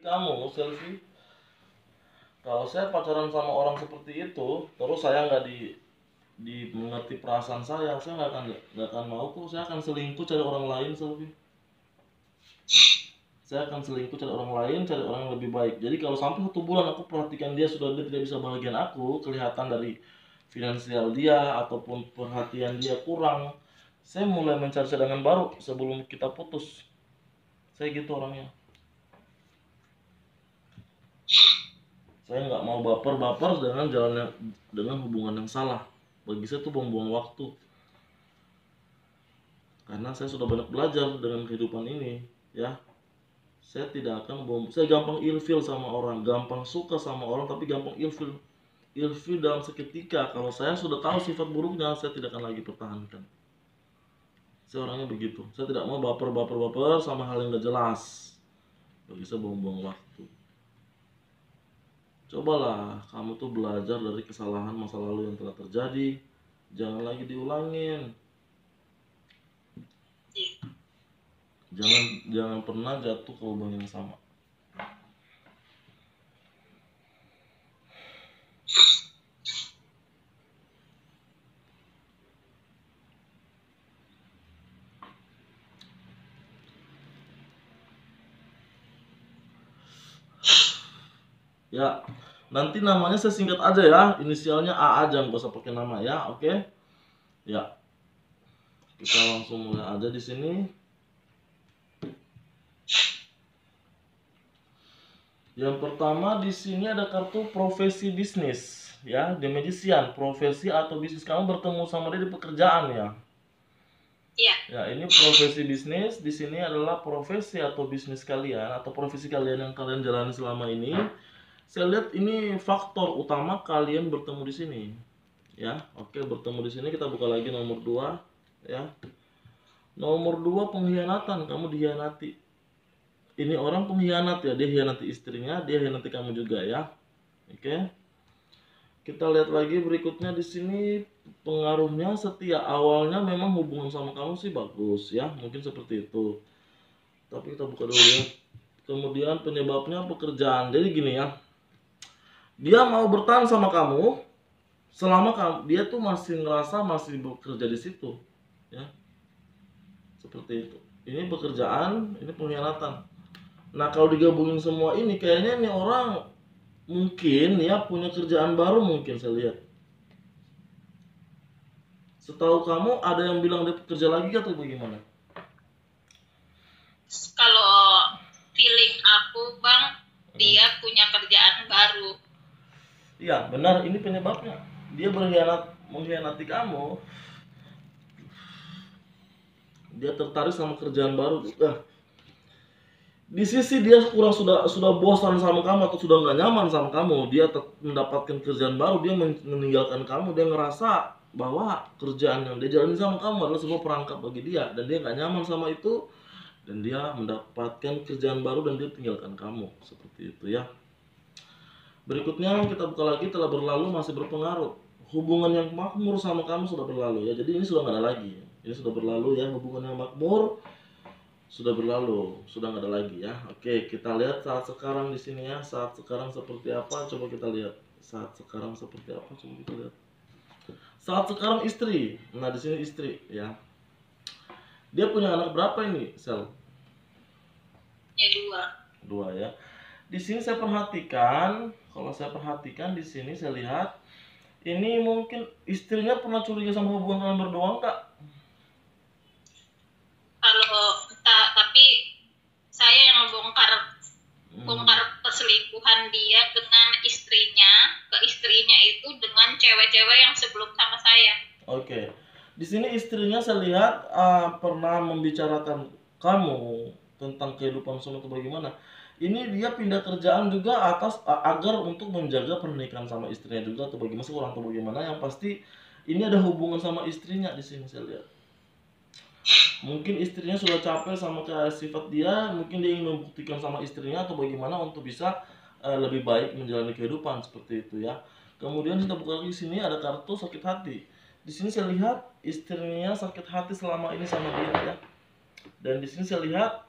kamu, Selfie, kalau saya pacaran sama orang seperti itu, terus saya nggak di mengerti perasaan saya nggak akan mau kok. Saya akan selingkuh cari orang lain, Selfie. Saya akan selingkuh cari orang lain, cari orang yang lebih baik. Jadi kalau sampai 1 bulan aku perhatikan dia sudah dia tidak bisa bahagian aku, kelihatan dari finansial dia ataupun perhatian dia kurang, saya mulai mencari cadangan baru sebelum kita putus. Saya gitu orangnya. Saya nggak mau baper-baper dengan hubungan yang salah. Bagi saya itu buang-buang waktu. Karena saya sudah banyak belajar dengan kehidupan ini, ya. Saya tidak akan buang. Saya gampang ilfil sama orang, gampang suka sama orang, tapi gampang ilfil. Ilfil dalam seketika. Kalau saya sudah tahu sifat buruknya, saya tidak akan lagi pertahankan. Saya orangnya begitu. Saya tidak mau baper sama hal yang gak jelas. Bagi saya buang-buang waktu. Cobalah kamu tuh belajar dari kesalahan masa lalu yang telah terjadi. Jangan lagi diulangin. Jangan pernah jatuh ke lubang yang sama. Ya, nanti namanya saya singkat aja ya, inisialnya A aja, nggak usah pakai nama ya, oke? Ya, kita langsung mulai aja di sini. Yang pertama di sini ada kartu profesi bisnis, ya, The Magician, profesi atau bisnis kamu bertemu sama dia di pekerjaan ya. Iya. Ya, ini profesi bisnis. Di sini adalah profesi atau bisnis kalian atau profesi kalian yang kalian jalani selama ini. Saya lihat ini faktor utama kalian bertemu di sini. Ya, oke, bertemu di sini. Kita buka lagi nomor 2, ya. Nomor 2 pengkhianatan, kamu dihianati. Ini orang pengkhianat ya, dia hianati istrinya, dia hianati kamu juga ya. Oke. Kita lihat lagi berikutnya di sini pengaruhnya setia. Awalnya memang hubungan sama kamu sih bagus ya, mungkin seperti itu. Tapi kita buka dulu ya. Kemudian penyebabnya pekerjaan. Jadi gini ya. Dia mau bertahan sama kamu selama dia tuh masih ngerasa masih bekerja di situ, ya. Seperti itu. Ini pekerjaan, ini pengkhianatan. Nah, kalau digabungin semua ini kayaknya nih orang mungkin ya punya kerjaan baru, mungkin saya lihat. Setahu kamu ada yang bilang dia kerja lagi atau bagaimana? Kalau feeling aku, Bang, dia punya kerjaan baru. Iya, benar, ini penyebabnya. Dia mengkhianati kamu. Dia tertarik sama kerjaan baru. Di sisi dia sudah bosan sama kamu atau sudah nggak nyaman sama kamu, dia mendapatkan kerjaan baru, dia meninggalkan kamu, dia ngerasa bahwa kerjaan yang dia jalani sama kamu adalah sebuah perangkap bagi dia dan dia nggak nyaman sama itu dan dia mendapatkan kerjaan baru dan dia tinggalkan kamu, seperti itu ya. Berikutnya kita buka lagi, telah berlalu masih berpengaruh. Hubungan yang makmur sama kamu sudah berlalu ya, jadi ini sudah nggak ada lagi. Ini sudah berlalu ya, hubungan yang makmur sudah berlalu, sudah nggak ada lagi ya. Oke, kita lihat saat sekarang di sini ya. Saat sekarang seperti apa? Coba kita lihat. Saat sekarang seperti apa? Coba kita lihat. Saat sekarang istri. Nah, di sini istri ya. Dia punya anak berapa ini, Sel? Ya, 2. 2 ya. Di sini saya perhatikan, kalau saya perhatikan di sini saya lihat ini mungkin istrinya pernah curiga sama hubungan kalian berdua enggak? Kalau entah, tapi saya yang bongkar perselingkuhan dia dengan istrinya ke istrinya itu dengan cewek-cewek yang sebelum sama saya. Oke. Di sini istrinya saya lihat pernah membicarakan kamu tentang kehidupan suami atau bagaimana. Ini dia pindah kerjaan juga agar untuk menjaga pernikahan sama istrinya juga atau bagaimana, kurang atau bagaimana, yang pasti ini ada hubungan sama istrinya di sini saya lihat. Mungkin istrinya sudah capek sama sifat dia, mungkin dia ingin membuktikan sama istrinya atau bagaimana untuk bisa lebih baik menjalani kehidupan seperti itu ya. Kemudian kita buka lagi sini ada kartu sakit hati. Di sini saya lihat istrinya sakit hati selama ini sama dia ya. Dan di sini saya lihat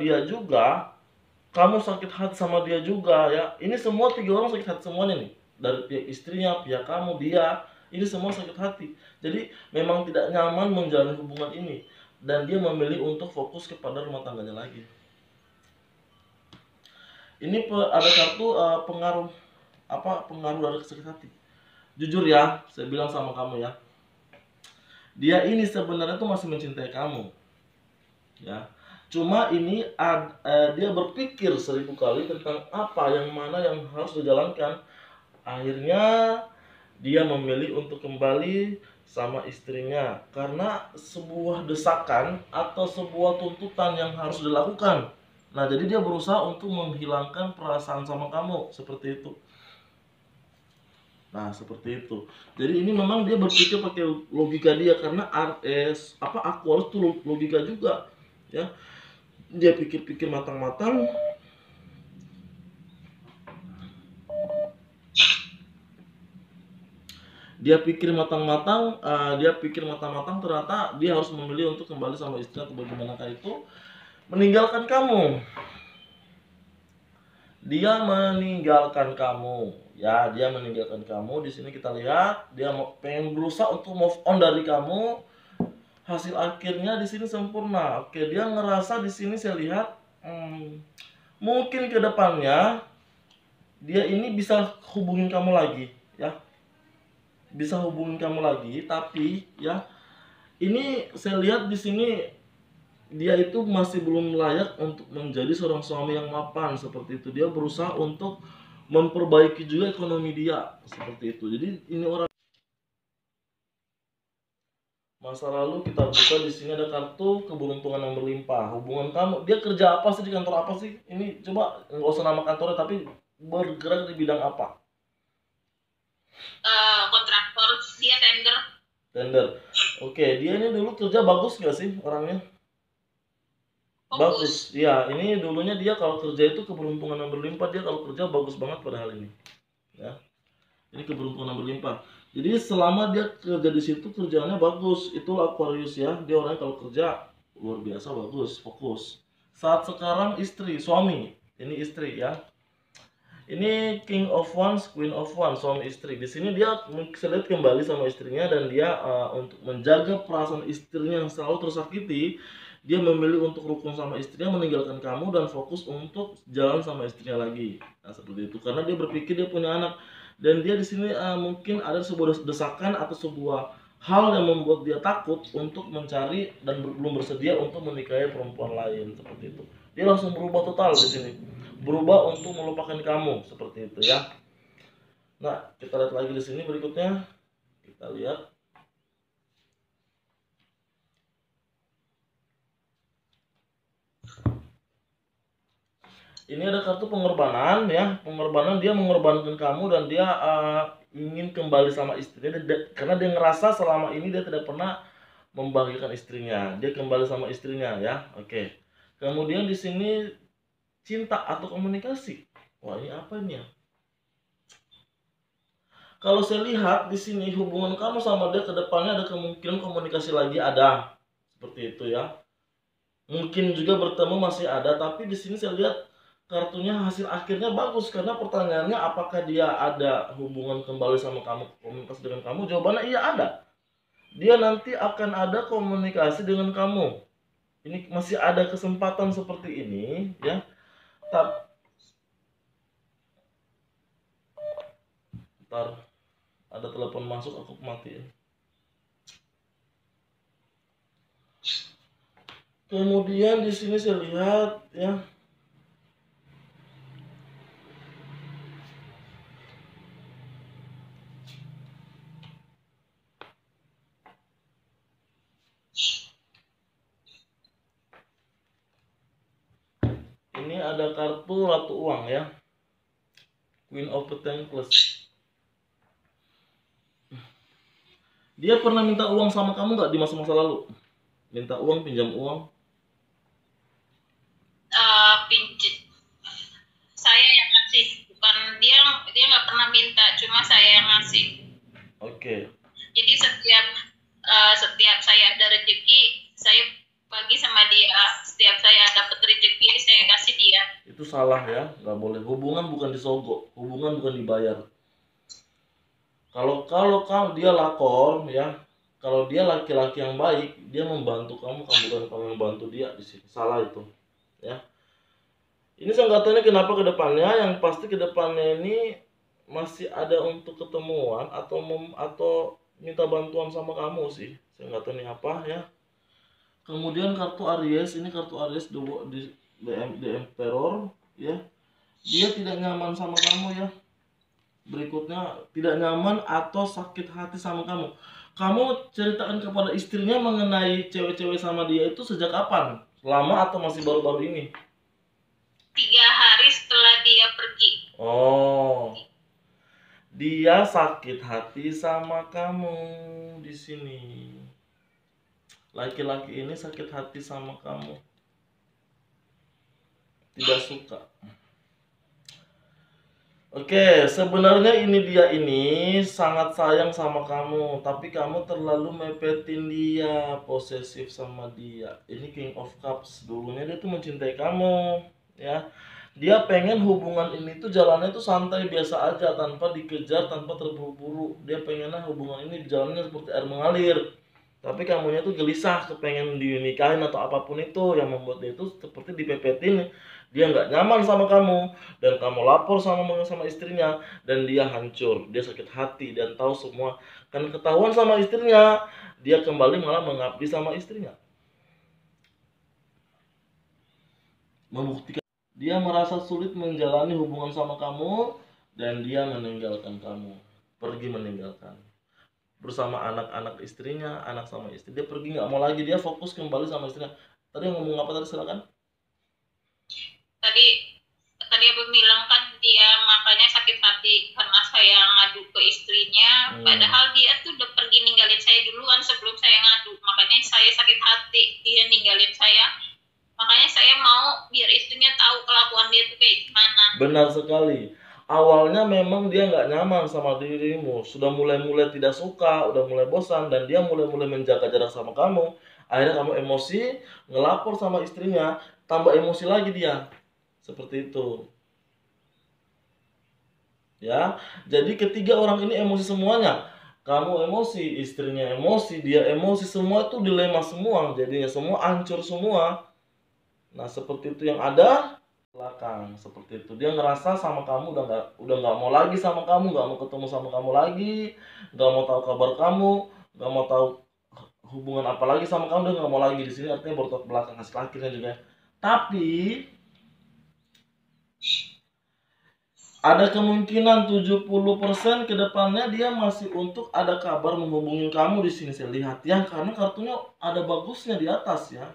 dia juga kamu sakit hati sama dia juga ya. Ini semua tiga orang sakit hati semuanya nih. Dari pihak istrinya, pihak kamu, dia. Ini semua sakit hati. Jadi memang tidak nyaman menjalani hubungan ini. Dan dia memilih untuk fokus kepada rumah tangganya lagi. Ini ada kartu pengaruh dari sakit hati. Jujur ya, saya bilang sama kamu ya. Dia ini sebenarnya tuh masih mencintai kamu. Ya. Cuma ini dia berpikir 1000 kali tentang apa yang mana yang harus dijalankan. Akhirnya dia memilih untuk kembali sama istrinya karena sebuah desakan atau sebuah tuntutan yang harus dilakukan. Nah, jadi dia berusaha untuk menghilangkan perasaan sama kamu, seperti itu. Nah, seperti itu. Jadi ini memang dia berpikir pakai logika dia karena aku harus tuh logika juga, ya. Dia pikir-pikir matang-matang. Dia pikir matang-matang, ternyata dia harus memilih untuk kembali sama istri atau bagaimanakah itu, meninggalkan kamu. Dia meninggalkan kamu. Ya, dia meninggalkan kamu. Di sini kita lihat dia pengen berusaha untuk move on dari kamu. Hasil akhirnya di sini sempurna. Oke, dia ngerasa di sini saya lihat mungkin ke depannya dia ini bisa hubungin kamu lagi, ya. Bisa hubungin kamu lagi, tapi ya ini saya lihat di sini dia itu masih belum layak untuk menjadi seorang suami yang mapan, seperti itu. Dia berusaha untuk memperbaiki juga ekonomi dia, seperti itu. Jadi ini orang masa lalu kita buka. Di sini ada kartu keberuntungan yang berlimpah. Hubungan kamu, dia kerja apa sih, di kantor apa sih? Ini coba nggak usah nama kantornya, tapi bergerak di bidang apa? Kontraktor, dia Tender. Oke, dia ini dulu kerja bagus nggak sih orangnya? Bagus. Ya, ini dulunya dia kalau kerja itu keberuntungan yang berlimpah. Dia kalau kerja bagus banget pada hal ini. Ya. Ini keberuntungan yang berlimpah. Jadi selama dia kerja di situ kerjaannya bagus. Itulah Aquarius ya. Dia orangnya kalau kerja luar biasa bagus, fokus. Saat sekarang istri, suami. Ini istri ya. Ini King of Wands, Queen of Wands, suami istri. Di sini dia lihat kembali sama istrinya dan dia untuk menjaga perasaan istrinya yang selalu tersakiti, dia memilih untuk rukun sama istrinya, meninggalkan kamu dan fokus untuk jalan sama istrinya lagi. Nah, seperti itu. Karena dia berpikir dia punya anak dan dia di sini mungkin ada sebuah desakan atau sebuah hal yang membuat dia takut untuk mencari dan belum bersedia untuk menikahi perempuan lain, seperti itu. Dia langsung berubah total di sini. Berubah untuk melupakan kamu, seperti itu ya. Nah, kita lihat lagi di sini berikutnya. Kita lihat. Ini ada kartu pengorbanan ya. Pengorbanan, dia mengorbankan kamu dan dia ingin kembali sama istrinya karena dia ngerasa selama ini dia tidak pernah membahagiakan istrinya. Dia kembali sama istrinya ya. Oke. Kemudian di sini cinta atau komunikasi. Wah, ini apa ini ya? Kalau saya lihat di sini hubungan kamu sama dia ke depannya ada kemungkinan komunikasi lagi, ada. Seperti itu ya. Mungkin juga bertemu masih ada, tapi di sini saya lihat kartunya hasil akhirnya bagus karena pertanyaannya apakah dia ada hubungan kembali sama kamu, komunikasi dengan kamu? Jawabannya iya, ada. Dia nanti akan ada komunikasi dengan kamu. Ini masih ada kesempatan seperti ini ya. Ntar ada telepon masuk, aku matiin. Kemudian di sini saya lihat ya. Ini ada kartu Ratu Uang ya. Queen of Pentacles. Dia pernah minta uang sama kamu nggak di masa-masa lalu? Minta uang, pinjam uang? Saya yang ngasih, bukan dia nggak pernah minta, cuma saya yang ngasih. Oke. Jadi setiap saya ada rezeki, saya bagi sama dia. Setiap saya dapat rezeki, saya kasih dia. Itu salah ya, nggak boleh. Hubungan bukan disogok, hubungan bukan dibayar. Kalau dia lakor ya, kalau dia laki-laki yang baik, dia membantu kamu, bukan kamu yang membantu dia di sini. Salah itu, ya. Ini saya nggak tahu ini kenapa ke depannya, yang pasti ke depannya ini masih ada untuk ketemuan atau minta bantuan sama kamu sih. Saya nggak tahu ini apa ya. Kemudian kartu Aries, ini kartu Aries di DM Terror ya. Dia tidak nyaman sama kamu ya. Berikutnya, tidak nyaman atau sakit hati sama kamu. Kamu ceritakan kepada istrinya mengenai cewek-cewek sama dia itu sejak kapan? Lama atau masih baru-baru ini? 3 hari setelah dia pergi. Oh, dia sakit hati sama kamu di sini. Laki-laki ini sakit hati sama kamu, tidak suka. Oke, sebenarnya dia ini sangat sayang sama kamu, tapi kamu terlalu mepetin dia, posesif sama dia. Ini King of Cups, dulunya dia tuh mencintai kamu, ya. Dia pengen hubungan ini tuh jalannya tuh santai biasa aja, tanpa dikejar, tanpa terburu-buru. Dia pengennya hubungan ini jalannya seperti air mengalir. Tapi kamunya tuh gelisah, kepengen dinikahin atau apapun itu yang membuat dia itu seperti dipepetin. Dia nggak nyaman sama kamu, dan kamu lapor sama istrinya, dan dia hancur, dia sakit hati dan tahu semua. Kan ketahuan sama istrinya, dia kembali malah mengabdi sama istrinya, membuktikan dia merasa sulit menjalani hubungan sama kamu, dan dia meninggalkan kamu, pergi meninggalkan bersama anak-anak istrinya, anak sama istri. Dia pergi, nggak mau lagi, dia fokus kembali sama istrinya. Tadi ngomong apa tadi, silakan. Tadi Abang bilang kan dia makanya sakit hati karena saya ngadu ke istrinya, padahal dia tuh udah pergi ninggalin saya duluan sebelum saya ngadu. Makanya saya sakit hati dia ninggalin saya. Makanya saya mau biar istrinya tahu kelakuan dia tuh kayak gimana. Benar sekali. Awalnya memang dia nggak nyaman sama dirimu, sudah mulai tidak suka, udah mulai bosan, dan dia mulai menjaga jarak sama kamu. Akhirnya kamu emosi, ngelapor sama istrinya, tambah emosi lagi dia. Seperti itu. Ya, jadi ketiga orang ini emosi semuanya. Kamu emosi, istrinya emosi, dia emosi, semua itu dilema semua, jadinya semua hancur semua. Nah, seperti itu yang ada belakang, seperti itu. Dia ngerasa sama kamu udah nggak mau lagi sama kamu, nggak mau ketemu sama kamu lagi, nggak mau tahu kabar kamu, nggak mau tahu hubungan apa lagi sama kamu, dia nggak mau lagi. Di sini artinya bertolak belakang, hasil akhirnya juga. Tapi ada kemungkinan 70% ke depannya dia masih untuk ada kabar menghubungi kamu di sini, saya lihat ya, karena kartunya ada bagusnya di atas ya.